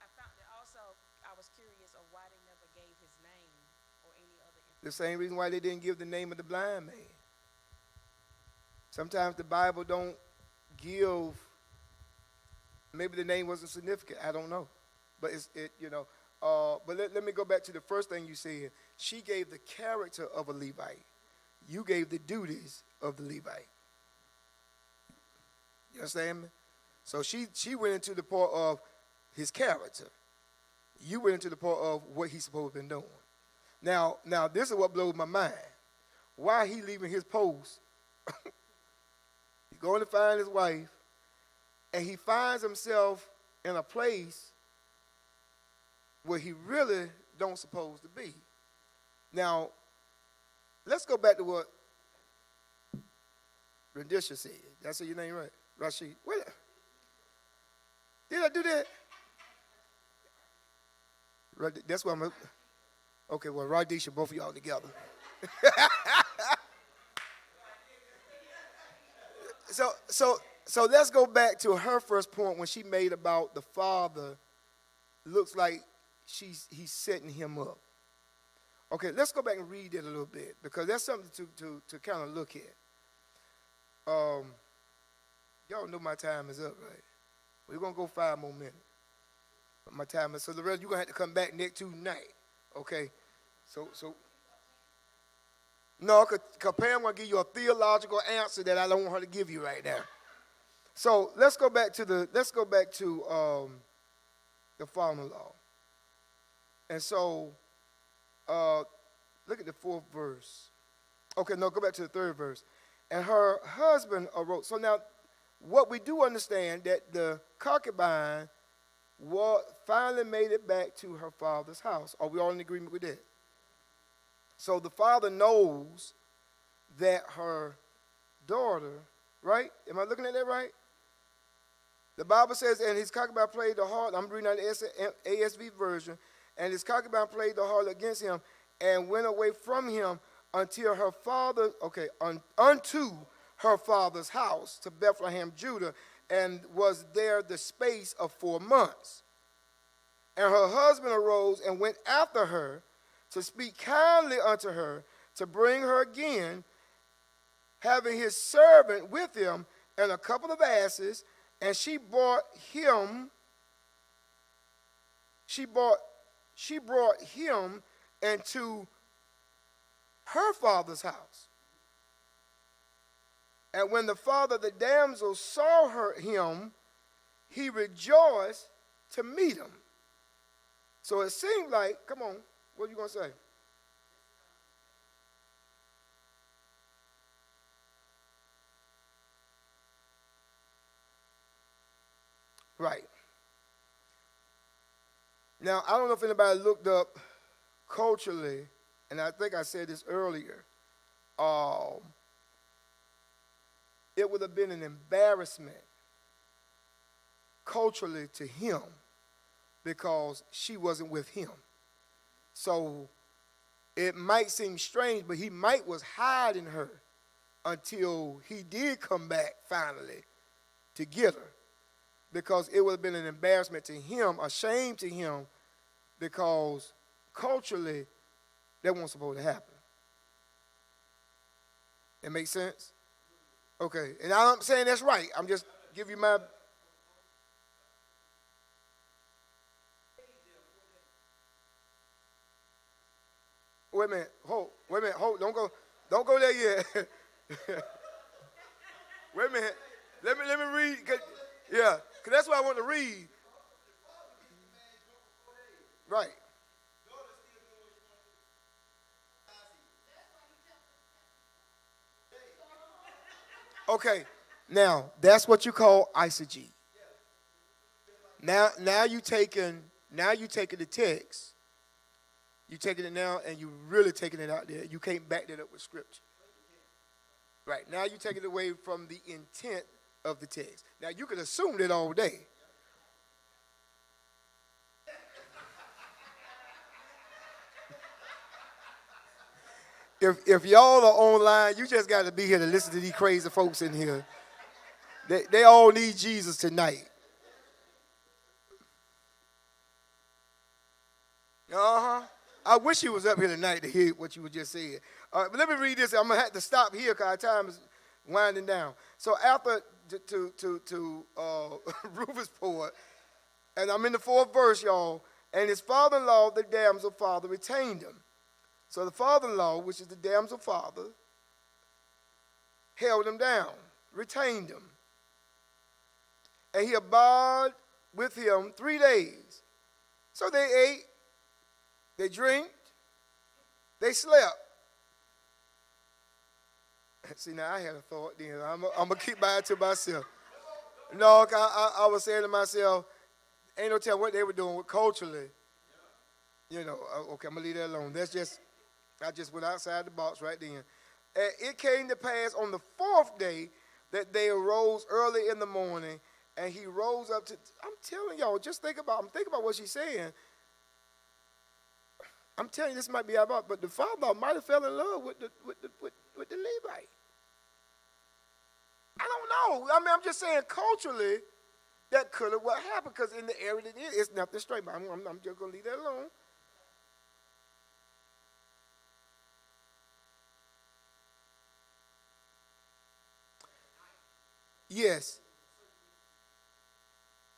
I found that also, I was curious of why they never gave his name or any other information. The same reason why they didn't give the name of the blind man. Sometimes the Bible don't give, maybe the name wasn't significant, I don't know. But but let me go back to the first thing you said. She gave the character of a Levite. You gave the duties of the Levite. You understand me? So she went into the part of his character. You went into the part of what he's supposed to be doing. Now this is what blows my mind. Why he leaving his post? He's going to find his wife, and he finds himself in a place where he really don't supposed to be. Now, let's go back to what Rendisha said. That's your name, right? Rashid. Wait. Did I do that? That's why I'm. Okay, well, Radisha, both of y'all together. So let's go back to her first point when she made about the father. Looks like he's setting him up. Okay, let's go back and read it a little bit because that's something to kind of look at. Y'all know my time is up, right? We're gonna go 5 more minutes. But my time is so the rest you're gonna have to come back next Tuesday, okay? So no, cause Pam gonna give you a theological answer that I don't want her to give you right now. So let's go back to the father-in-law. And so Look at the 4th verse. Okay, no, go back to the 3rd verse. And her husband arose. So now, what we do understand that the concubine finally made it back to her father's house. Are we all in agreement with that? So the father knows that her daughter, right? Am I looking at that right? The Bible says, and his concubine played the harlot. I'm reading out the ASV version. And his concubine played the harlot against him and went away from him until her father, unto her father's house to Bethlehem, Judah, and was there the space of 4 months. And her husband arose and went after her to speak kindly unto her, to bring her again, having his servant with him and a couple of asses, and she brought him into her father's house. And when the father of the damsel saw him, he rejoiced to meet him. So it seemed like, come on, what are you going to say? Right. Now, I don't know if anybody looked up culturally, and I think I said this earlier, it would have been an embarrassment culturally to him because she wasn't with him. So it might seem strange, but he was hiding her until he did come back finally to get her, because it would have been an embarrassment to him, a shame to him, because culturally that wasn't supposed to happen. It makes sense? Okay, and I'm saying that's right. I'm just giving you my... Wait a minute, hold, don't go there yet. Wait a minute, let me read, because that's what I want to read. Right. Okay, now that's what you call eisegete. Now you taking the text, you taking it now, and you really taking it out there. You can't back that up with scripture. Right, now you take it away from the intent of the text. Now you can assume that all day. If y'all are online, you just got to be here to listen to these crazy folks in here. They all need Jesus tonight. I wish he was up here tonight to hear what you were just saying. But let me read this. I'm going to have to stop here because our time is winding down. So after to Rufus' poet, and I'm in the 4th verse, y'all, and his father-in-law, the damsel father, retained him. So the father-in-law, which is the damsel father, held him down, retained him. And he abode with him 3 days. So they ate, they drank, they slept. See, now I had a thought then. I'm going to keep by it to myself. No, I was saying to myself, ain't no telling what they were doing culturally. You know, okay, I'm going to leave that alone. I just went outside the box right then. And it came to pass on the 4th day that they arose early in the morning, and he rose up to, I'm telling y'all, think about what she's saying. I'm telling you, this might be about, but the father might have fell in love with the Levite. I don't know. I mean, I'm just saying culturally, that could have what happened, because in the area that it is, it's nothing straight. But I'm just going to leave that alone. Yes.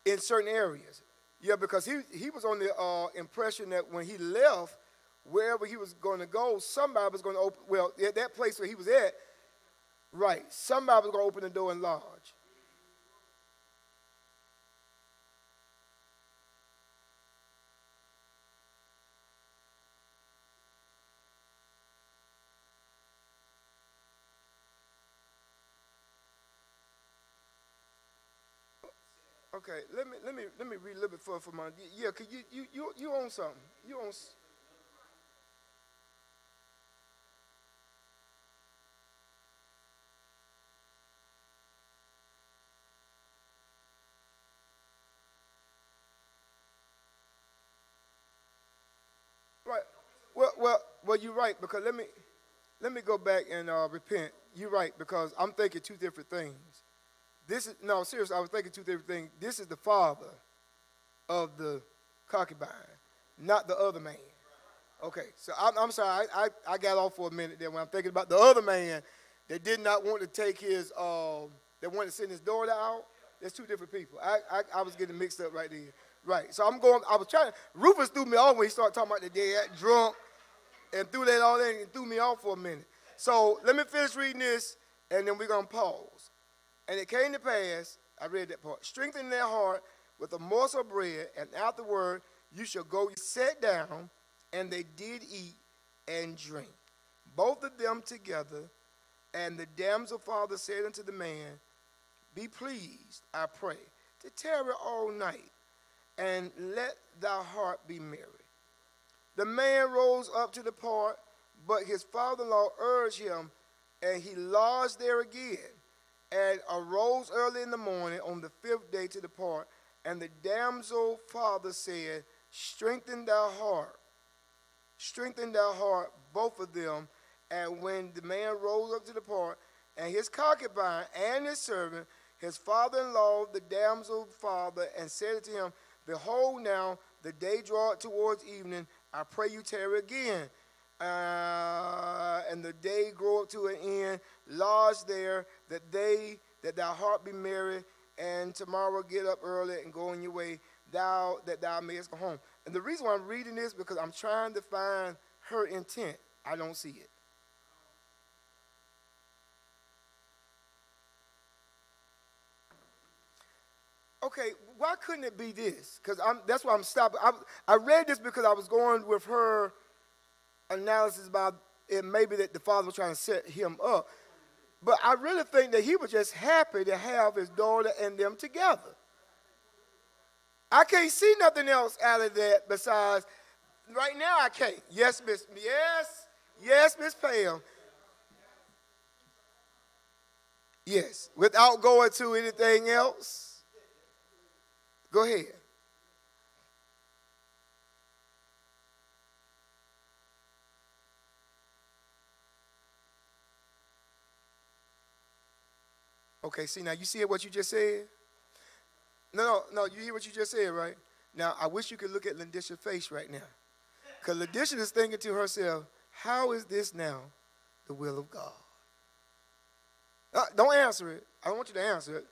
In certain areas. Yeah, because he was on the impression that when he left, wherever he was going to go, somebody was going to open, well, at that place where he was at, right, somebody was going to open the door and lodge. Okay, let me read a little bit further for my yeah. Cause you own something. You own. Right. Well. You're right because let me go back and repent. You're right because I'm thinking two different things. This is no seriously. I was thinking two different things. This is the father of the concubine, not the other man. Okay, so I'm sorry. I got off for a minute there when I'm thinking about the other man that did not want to take his that wanted to send his daughter out. There's two different people. I was getting mixed up right there. Right. So I'm going. I was trying. Rufus threw me off when he started talking about the dad drunk and threw that all in and threw me off for a minute. So let me finish reading this and then we're gonna pause. And it came to pass. I read that part. Strengthen their heart with a morsel of bread, and afterward you shall go. Sat down, and they did eat and drink, both of them together. And the damsel father said unto the man, be pleased, I pray, to tarry all night, and let thy heart be merry. The man rose up to depart, but his father-in-law urged him, and he lodged there again, and arose early in the morning on the 5th day to depart. And the damsel father said, strengthen thy heart, both of them. And when the man rose up to depart, and his concubine and his servant, his father-in-law, the damsel father, and said unto him, behold, now the day draweth towards evening. I pray you tarry again. And the day groweth to an end. Lodge there, that thy heart be merry, and tomorrow get up early and go on your way, that thou mayest go home. And the reason why I'm reading this because I'm trying to find her intent. I don't see it. Okay, why couldn't it be this? Because that's why I'm stopping. I read this because I was going with her analysis about it maybe that the father was trying to set him up. But I really think that he was just happy to have his daughter and them together. I can't see nothing else out of that besides, right now I can't. Yes, Miss Pam. Yes, without going to anything else. Go ahead. Okay, see, now you see what you just said? No, you hear what you just said, right? Now, I wish you could look at Lindisha's face right now. Because Lindisha is thinking to herself, how is this now the will of God? Don't answer it. I don't want you to answer it.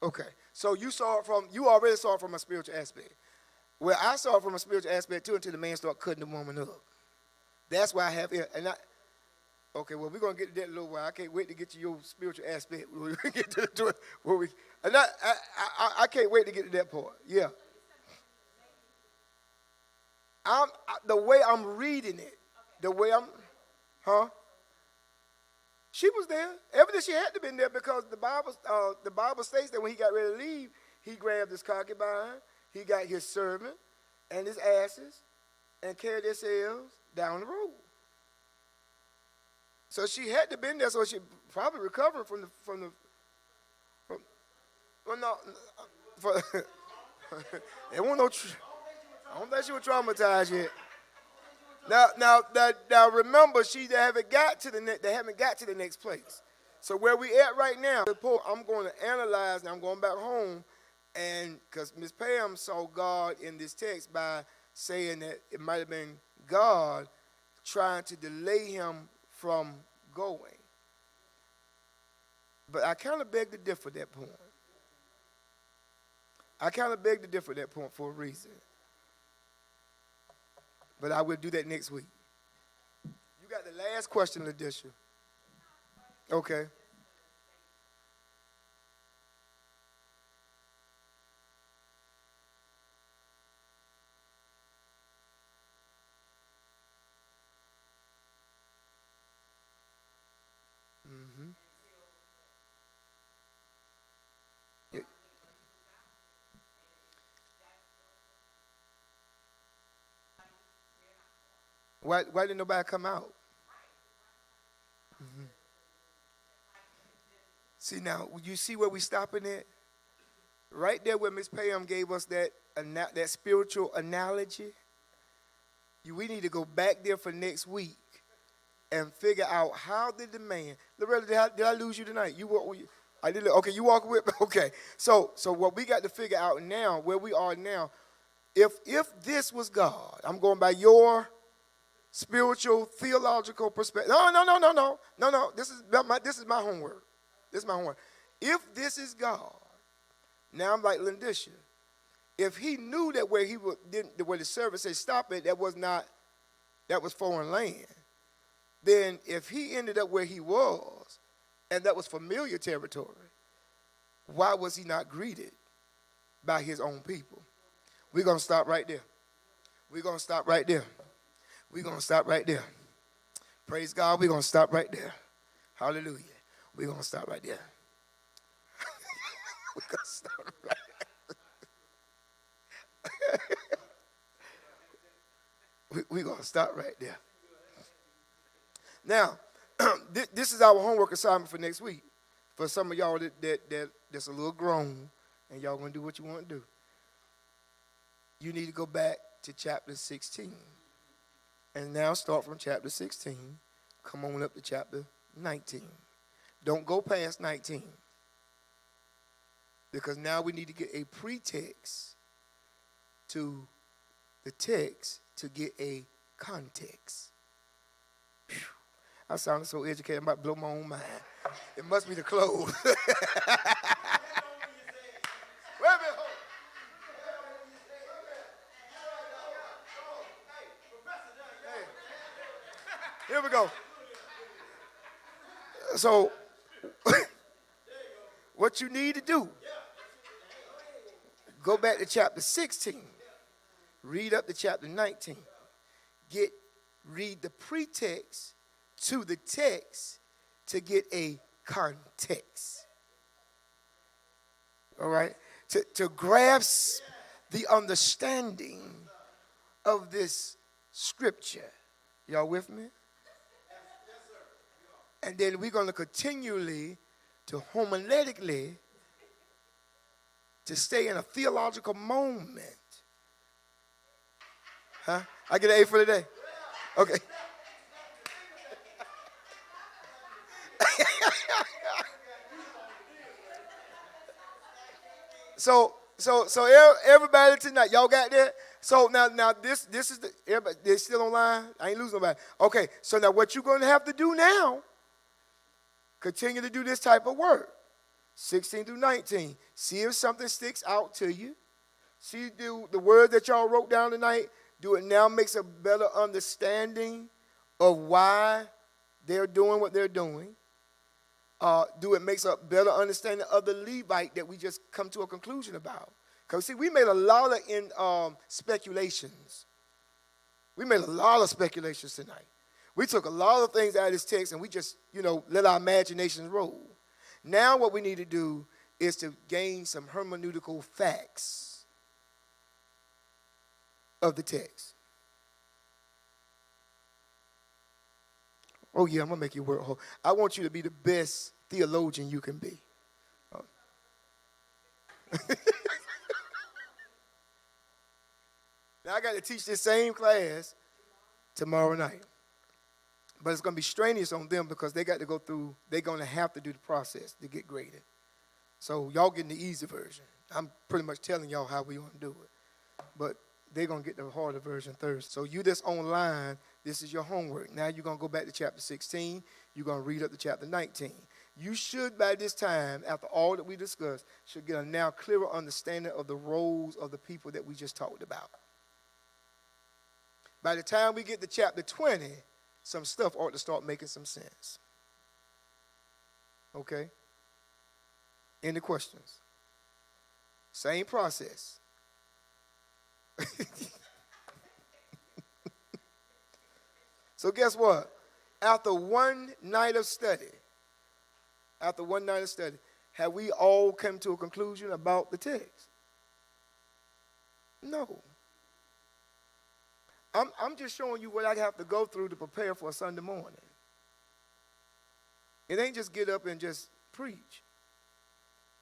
Okay, so you already saw it from a spiritual aspect. Well, I saw it from a spiritual aspect too until the man started cutting the woman up. That's why I have it. Okay, well, we're going to get to that in a little while. I can't wait to get to your spiritual aspect. When we get to it, I can't wait to get to that part. Yeah. The way I'm reading it, she was there. Evidently, she had to been there because the Bible states that when he got ready to leave, he grabbed his concubine, he got his servant and his asses, and carried themselves down the road. So she had to been there, so she probably recovered from the. Well, no, it wasn't no. I don't think she was traumatized yet. Now, remember, they haven't got to the next place. So where we at right now, I'm going to analyze, and I'm going back home, and because Miss Pam saw God in this text by saying that it might have been God trying to delay him from going. But I kind of beg to differ at that point. I kind of beg to differ at that point for a reason. But I will do that next week. You got the last question, Ladisha. Okay. Why didn't nobody come out? Mhm. See now, you see where we stopping at? Right there where Miss Pam gave us that spiritual analogy. We need to go back there for next week and figure out how did the man. Loretta, did I lose you tonight? I did. Okay, you walk with me. Okay, so what we got to figure out now, where we are now, if this was God, I'm going by your spiritual theological perspective. No. This is my homework. This is my homework. If this is God, now I'm like Lindisha. If he knew that where the servant said stop it, that was foreign land. Then if he ended up where he was, and that was familiar territory, why was he not greeted by his own people? We're going to stop right there. We're going to stop right there. We're going to stop right there. Praise God, we're going to stop right there. Hallelujah. We're going to stop right there. We're going to stop right there. We're going to stop right there. Now, this is our homework assignment for next week. For some of y'all that's a little grown and y'all going to do what you want to do. You need to go back to chapter 16. And now start from chapter 16. Come on up to chapter 19. Don't go past 19. Because now we need to get a pretext to the text to get a context. Whew. I sounded so educated, I might blow my own mind. It must be the clothes. Wait a minute. Here we go. So, what you need to do, go back to chapter 16. Read up to chapter 19. Read the pretext to the text to get a context. All right? To grasp the understanding of this scripture. Y'all with me? And then we're going to continually to homiletically to stay in a theological moment. Huh? I get an A for today? Okay. So everybody tonight, y'all got that? So now this is everybody, they're still online? I ain't losing nobody. Okay, so now what you're going to have to do now, continue to do this type of work. 16 through 19. See if something sticks out to you. See the words that y'all wrote down tonight. Do it now makes a better understanding of why they're doing what they're doing. Do it makes a better understanding of the Levite that we just come to a conclusion about. Because, see, we made a lot of speculations. We made a lot of speculations tonight. We took a lot of things out of this text and we just, let our imaginations roll. Now what we need to do is to gain some hermeneutical facts of the text. Oh, yeah, I'm going to make you work hard. I want you to be the best theologian you can be. Now, I got to teach this same class tomorrow night. But it's going to be strenuous on them because they got to go through, they're going to have to do the process to get graded. So y'all getting the easy version. I'm pretty much telling y'all how we want to do it. But they're going to get the harder version Thursday. So you that's online, this is your homework. Now you're going to go back to chapter 16. You're going to read up to chapter 19. You should, by this time, after all that we discussed, should get a now clearer understanding of the roles of the people that we just talked about. By the time we get to chapter 20, some stuff ought to start making some sense. Okay? Any questions? Same process. So guess what? After one night of study, have we all come to a conclusion about the text? No. I'm just showing you what I have to go through to prepare for a Sunday morning. It ain't just get up and just preach.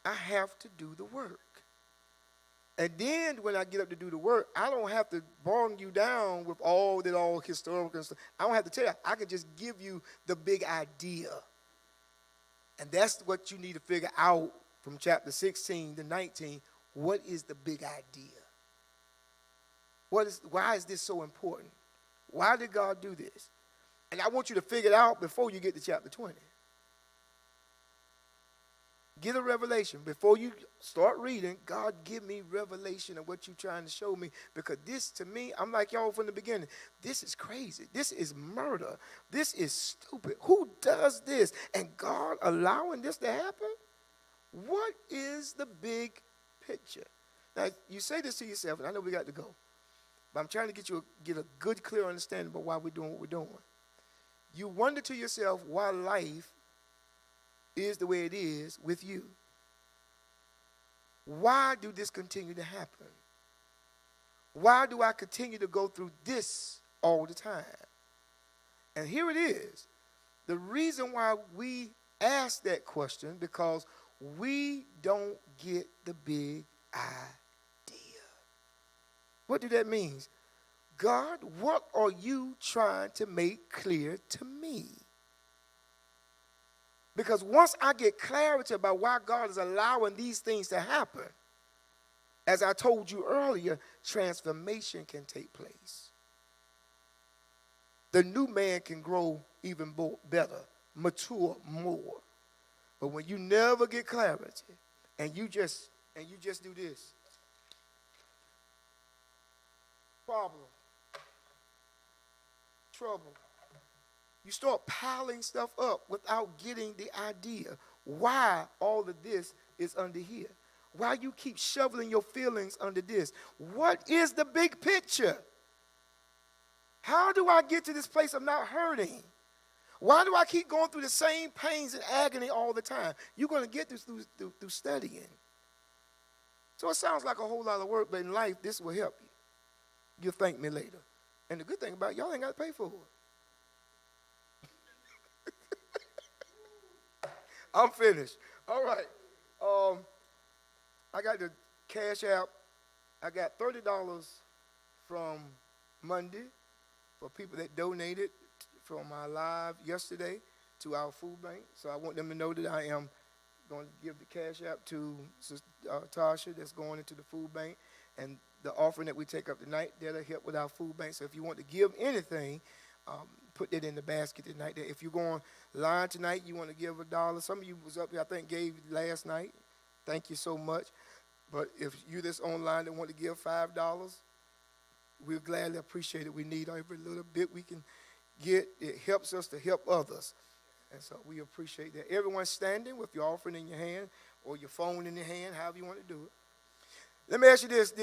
I have to do the work. And then when I get up to do the work, I don't have to bog you down with all historical stuff. I don't have to tell you. I can just give you the big idea. And that's what you need to figure out from chapter 16 to 19. What is the big idea? Why is this so important? Why did God do this? And I want you to figure it out before you get to chapter 20. Get a revelation. Before you start reading, God, give me revelation of what you're trying to show me. Because this, to me, I'm like y'all from the beginning. This is crazy. This is murder. This is stupid. Who does this? And God allowing this to happen? What is the big picture? Now, you say this to yourself, and I know we got to go. But I'm trying to get a good, clear understanding about why we're doing what we're doing. You wonder to yourself why life is the way it is with you. Why do this continue to happen? Why do I continue to go through this all the time? And here it is. The reason why we ask that question, because we don't get the big idea. What do that mean? God, what are you trying to make clear to me? Because once I get clarity about why God is allowing these things to happen, as I told you earlier, transformation can take place. The new man can grow even better, mature more. But when you never get clarity and you just do this, problem, trouble. You start piling stuff up without getting the idea why all of this is under here. Why you keep shoveling your feelings under this. What is the big picture? How do I get to this place of not hurting? Why do I keep going through the same pains and agony all the time? You're going to get this through studying. So it sounds like a whole lot of work, but in life, this will help you. You'll thank me later. And the good thing about it, y'all ain't got to pay for it. I'm finished. All right. I got the cash app. I got $30 from Monday for people that donated from my live yesterday to our food bank. So I want them to know that I am going to give the cash app to Sister Tasha that's going into the food bank. And the offering that we take up tonight, that'll help with our food bank. So if you want to give anything, put that in the basket tonight. If you're going live tonight, you want to give $1. Some of you was up here, I think, gave last night. Thank you so much. But if you that's online that want to give $5, we'll gladly appreciate it. We need every little bit we can get. It helps us to help others. And so we appreciate that. Everyone standing with your offering in your hand or your phone in your hand, however you want to do it. Let me ask you this.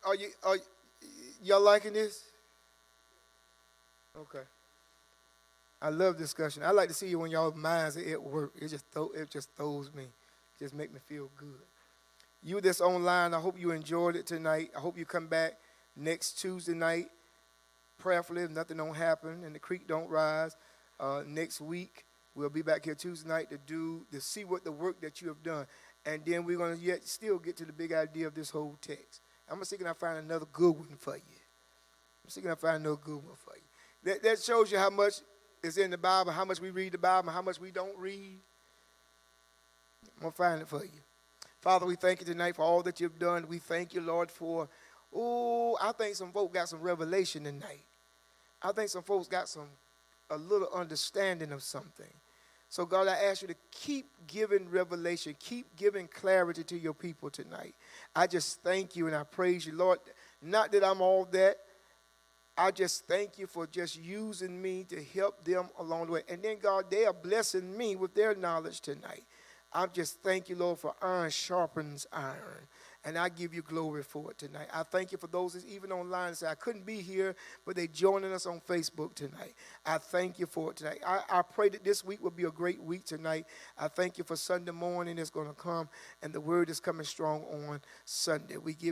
Are y'all liking this? Okay. I love discussion. I like to see you when y'all minds are at work. It just throws me. It just make me feel good. You that's online, I hope you enjoyed it tonight. I hope you come back next Tuesday night. Prayerfully, if nothing don't happen and the creek don't rise. Next week, we'll be back here Tuesday night to see what the work that you have done. And then we're going to still get to the big idea of this whole text. I'm going to see if I find another good one for you. That shows you how much is in the Bible, how much we read the Bible, how much we don't read. I'm going to find it for you. Father, we thank you tonight for all that you've done. We thank you, Lord, for, I think some folks got some revelation tonight. I think some folks got a little understanding of something. So, God, I ask you to keep giving revelation, keep giving clarity to your people tonight. I just thank you and I praise you, Lord. Not that I'm all that. I just thank you for just using me to help them along the way. And then, God, they are blessing me with their knowledge tonight. I just thank you, Lord, for iron sharpens iron. And I give you glory for it tonight. I thank you for those that's even online and say, I couldn't be here, but they joining us on Facebook tonight. I thank you for it tonight. I pray that this week will be a great week tonight. I thank you for Sunday morning that's going to come, and the word is coming strong on Sunday. We give